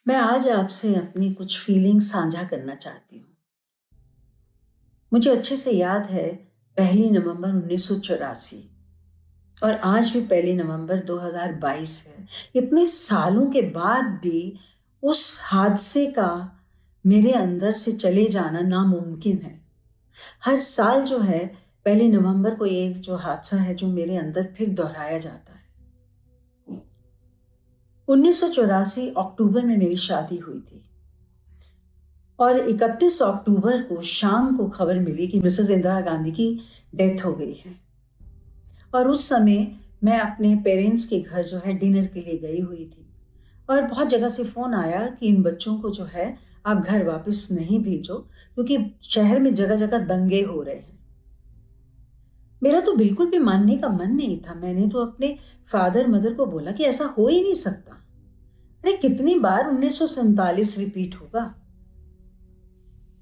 मैं आज आपसे अपनी कुछ फीलिंग्स साझा करना चाहती हूँ। मुझे अच्छे से याद है 1 नवंबर 1984 और आज भी 1 नवंबर 2022 है। इतने सालों के बाद भी उस हादसे का मेरे अंदर से चले जाना नामुमकिन है। हर साल जो है 1 नवंबर को एक जो हादसा है जो मेरे अंदर फिर दोहराया जाता है। 1984 अक्टूबर में मेरी शादी हुई थी। और 31 अक्टूबर को शाम को खबर मिली कि मिसेस इंदिरा गांधी की डेथ हो गई है। और उस समय मैं अपने पेरेंट्स के घर जो है डिनर के लिए गई हुई थी और बहुत जगह से फ़ोन आया कि इन बच्चों को जो है आप घर वापस नहीं भेजो क्योंकि शहर में जगह-जगह दंगे हो रहे हैं। मेरा तो बिल्कुल भी मानने का मन नहीं था। मैंने तो अपने फादर मदर को बोला कि ऐसा हो ही नहीं सकता। अरे कितनी बार 1947 रिपीट होगा।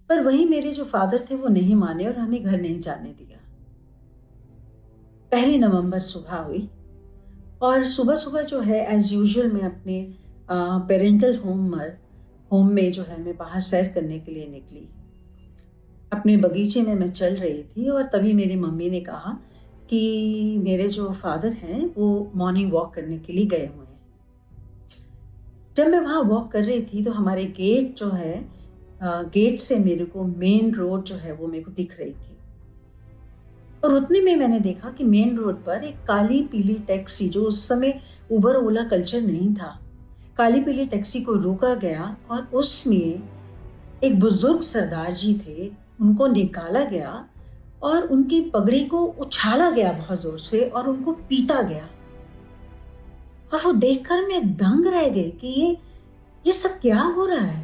पर वहीं मेरे जो फादर थे वो नहीं माने और हमें घर नहीं जाने दिया। 1 नवंबर सुबह हुई और सुबह-सुबह जो है एज़ यूजुअल मैं अपने पेरेंटल होम में जो है मैं बाहर सैर करने के लिए निकली। अपने बगीचे में मैं चल रही थी और तभी मेरी मम्मी ने कहा कि मेरे जो फादर हैं वो मॉर्निंग वॉक करने के लिए गए हुए हैं। जब मैं वहाँ वॉक कर रही थी तो हमारे गेट जो है गेट से मेरे को मेन रोड जो है वो मेरे को दिख रही थी। और उतने में मैंने देखा कि मेन रोड पर एक काली पीली टैक्सी, जो उस समय उबर ओला कल्चर नहीं था, काली पीली टैक्सी को रोका गया और उसमें एक बुजुर्ग सरदार जी थे। उनको निकाला गया और उनकी पगड़ी को उछाला गया बहुत जोर से और उनको पीटा गया। और वो देखकर मैं दंग रह गई कि ये सब क्या हो रहा है।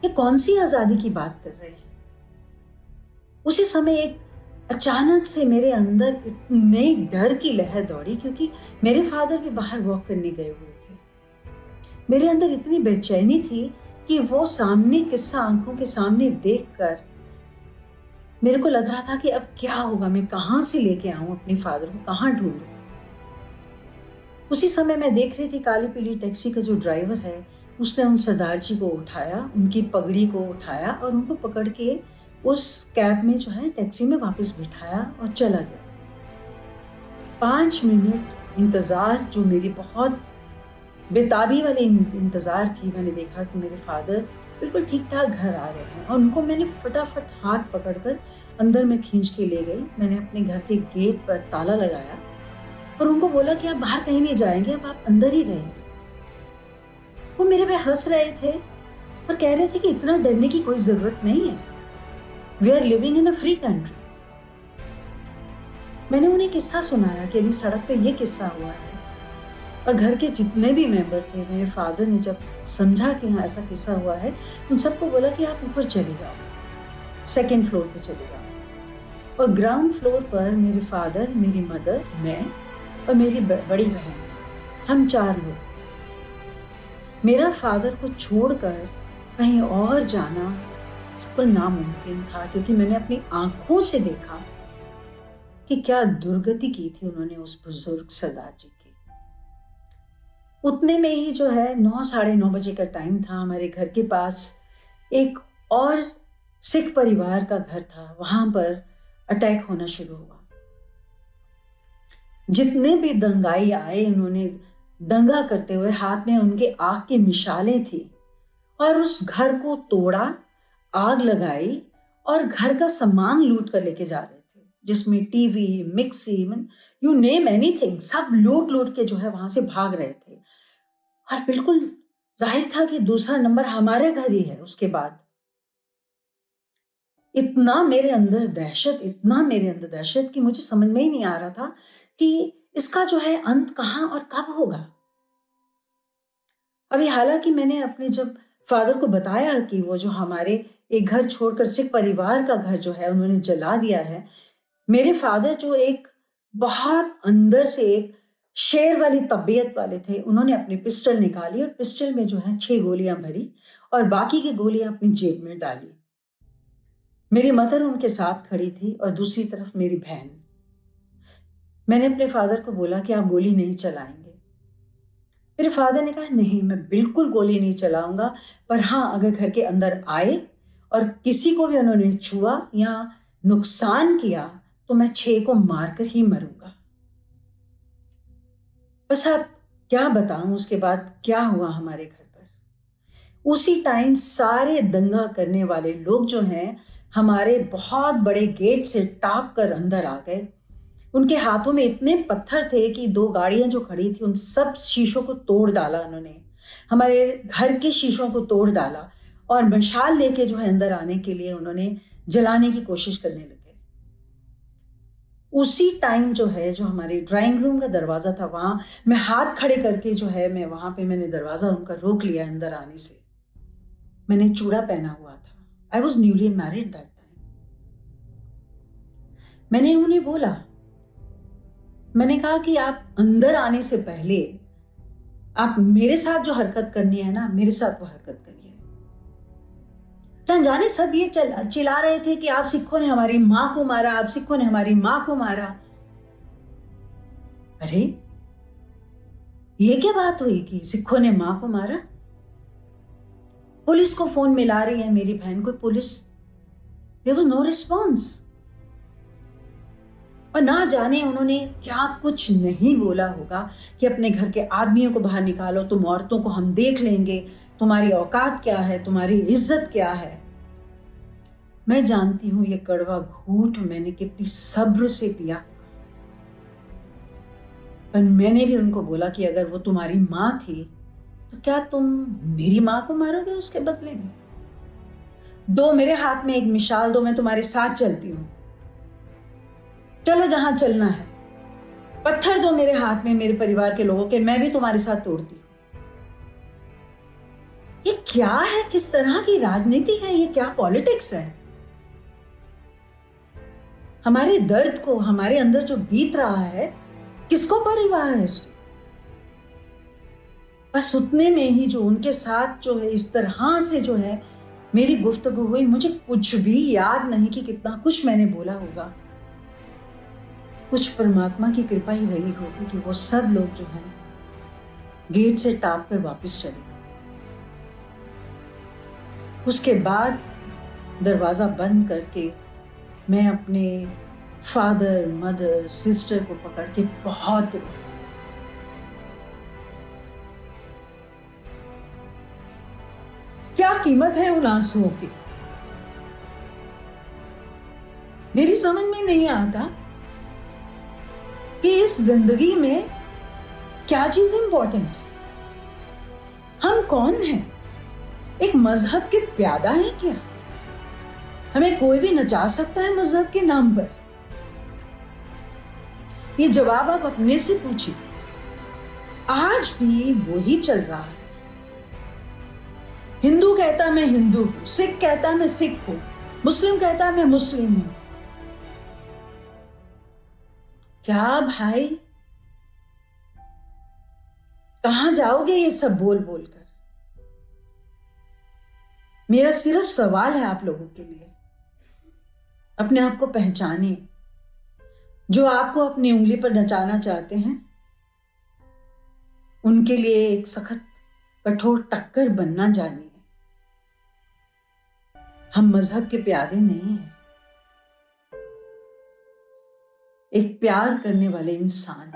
ये कौन सी आजादी की बात कर रहे हैं। उसी समय एक अचानक से मेरे अंदर इतने डर की लहर दौड़ी क्योंकि मेरे फादर भी बाहर वॉक करने गए हुए थे। मेरे अंदर इतनी बेचैनी थी कि वो सामने किस्सा आंखों के सामने देखकर मेरे को लग रहा था कि अब क्या होगा, मैं कहां से लेके आऊं अपने फादर को, कहां ढूंढूं। उसी समय मैं देख रही थी काली पीली टैक्सी का जो ड्राइवर है उसने उन सरदार जी को उठाया, उनकी पगड़ी को उठाया और उनको पकड़ के उस कैब में जो है टैक्सी में वापस बिठाया और चला गया। 5 मिनट इंतजार, जो मेरी बहुत बेताबी वाली इंतजार थी। मैंने देखा कि मेरे फादर बिल्कुल ठीक ठाक घर आ रहे हैं और उनको मैंने फटाफट हाथ पकड़कर अंदर में खींच के ले गई। मैंने अपने घर के गेट पर ताला लगाया और उनको बोला कि आप बाहर कहीं नहीं जाएंगे, अब आप अंदर ही रहेंगे। वो मेरे पे हंस रहे थे और कह रहे थे कि इतना डरने की कोई जरूरत नहीं है, we are living in a free country. मैंने उन्हें किस्सा सुनाया कि अभी सड़क पे ये किस्सा हुआ है और घर के जितने भी मेंबर थे, मेरे फादर ने जब समझा कि हाँ ऐसा किस्सा हुआ है, उन सबको बोला कि आप ऊपर चले जाओ, सेकंड फ्लोर पे चले जाओ। और ग्राउंड फ्लोर पर मेरे फादर, मेरी मदर, मैं और मेरी बड़ी बहन, हम 4 लोग थे। मेरा फादर को छोड़कर कहीं और जाना बिल्कुल नामुमकिन था क्योंकि मैंने अपनी आंखों से देखा कि क्या दुर्गति की थी उन्होंने उस बुजुर्ग सरदार जी की। उतने में ही जो है 9 साढ़े 9 बजे का टाइम था। हमारे घर के पास एक और सिख परिवार का घर था, वहां पर अटैक होना शुरू हुआ। जितने भी दंगाई आए, उन्होंने दंगा करते हुए, हाथ में उनके आग की मिसालें थी और उस घर को तोड़ा, आग लगाई और घर का सामान लूट कर लेके जा रहे थे, जिसमें TV, mixie, you name anything, सब लूट लूट के जो है वहां से भाग रहे थे। और बिल्कुल जाहिर था कि दूसरा नंबर हमारे घर ही है। उसके बाद इतना मेरे अंदर दहशत, इतना मेरे अंदर दहशत कि मुझे समझ में ही नहीं आ रहा था कि इसका जो है अंत कहाँ और कब होगा। अभी हालांकि मैंने अपने जब फादर को बताया कि वो जो हमारे एक घर छोड़कर सिख परिवार का घर जो है उन्होंने जला दिया है, मेरे फादर जो एक बहुत अंदर से एक शेर वाली तबीयत वाले थे, उन्होंने अपनी पिस्टल निकाली और पिस्टल में जो है 6 गोलियां भरी और बाकी की गोलियां अपनी जेब में डाली। मेरी मदर उनके साथ खड़ी थी और दूसरी तरफ मेरी बहन। मैंने अपने फादर को बोला कि आप गोली नहीं चलाएंगे। मेरे फादर ने कहा नहीं, मैं बिल्कुल गोली नहीं चलाऊंगा, पर हाँ अगर घर के अंदर आए और किसी को भी उन्होंने छुआ या नुकसान किया तो मैं 6 को मारकर ही मरूंगा। बस आप क्या बताऊं उसके बाद क्या हुआ हमारे घर पर। उसी टाइम सारे दंगा करने वाले लोग जो हैं हमारे बहुत बड़े गेट से टाप कर अंदर आ गए। उनके हाथों में इतने पत्थर थे कि 2 गाड़ियां जो खड़ी थी उन सब शीशों को तोड़ डाला उन्होंने, हमारे घर के शीशों को तोड़ डाला और मशाल लेके जो है अंदर आने के लिए उन्होंने जलाने की कोशिश करने लगे। उसी टाइम जो है जो हमारे ड्राइंग रूम का दरवाजा था वहां मैं हाथ खड़े करके जो है मैं वहां पे मैंने दरवाजा उनका रोक लिया अंदर आने से। मैंने चूड़ा पहना हुआ था। I was newly married that time. मैंने उन्हें बोला, मैंने कहा कि आप अंदर आने से पहले आप मेरे साथ जो हरकत करनी है ना मेरे साथ वो हरकत करिए। जाने सब ये चिल्ला रहे थे कि आप सिखों ने हमारी मां को मारा, आप सिखों ने हमारी मां को मारा। अरे ये क्या बात हुई कि सिखों ने मां को मारा? पुलिस को फोन मिला रही है मेरी बहन को, police, there was no response. और ना जाने उन्होंने क्या कुछ नहीं बोला होगा कि अपने घर के आदमियों को बाहर निकालो, तुम औरतों को हम देख लेंगे, तुम्हारी औकात क्या है, तुम्हारी इज्जत क्या है। मैं जानती हूं ये कड़वा घूंट मैंने कितनी सब्र से पिया, पर मैंने भी उनको बोला कि अगर वो तुम्हारी मां थी तो क्या तुम मेरी मां को मारोगे उसके बदले में? दो मेरे हाथ में एक मिसाल दो, मैं तुम्हारे साथ चलती हूं, चलो जहां चलना है। पत्थर दो मेरे हाथ में मेरे परिवार के लोगों के, मैं भी तुम्हारे साथ तोड़ती हूं। ये क्या है, किस तरह की राजनीति है, ये क्या पॉलिटिक्स है? हमारे दर्द को, हमारे अंदर जो बीत रहा है, किसको परवाह है उसकी? बस उतने में ही जो उनके साथ जो है इस तरह से जो है मेरी गुफ्तगू हुई, मुझे कुछ भी याद नहीं कि कितना कुछ मैंने बोला होगा। कुछ परमात्मा की कृपा ही रही होगी कि वो सब लोग जो है गेट से टाप कर वापस चले गए। उसके बाद दरवाजा बंद करके मैं अपने फादर, मदर, सिस्टर को पकड़ के बहुत रोई। क्या कीमत है उन आंसुओं की, मेरी समझ में नहीं आता कि इस जिंदगी में क्या चीज इंपॉर्टेंट है। हम कौन हैं? एक मजहब के प्यादा हैं क्या? हमें कोई भी नचा सकता है मजहब के नाम पर? ये जवाब आप अपने से पूछिए। आज भी वही चल रहा है। हिंदू कहता मैं हिंदू हूं, सिख कहता मैं सिख हूं, मुस्लिम कहता मैं मुस्लिम हूं। क्या भाई, कहां जाओगे ये सब बोल बोलकर? मेरा सिर्फ सवाल है आप लोगों के लिए, अपने आप को पहचाने। जो आपको अपनी उंगली पर नचाना चाहते हैं उनके लिए एक सख्त कठोर टक्कर बनना जानिए। हम मजहब के प्यादे नहीं हैं, एक प्यार करने वाले इंसान।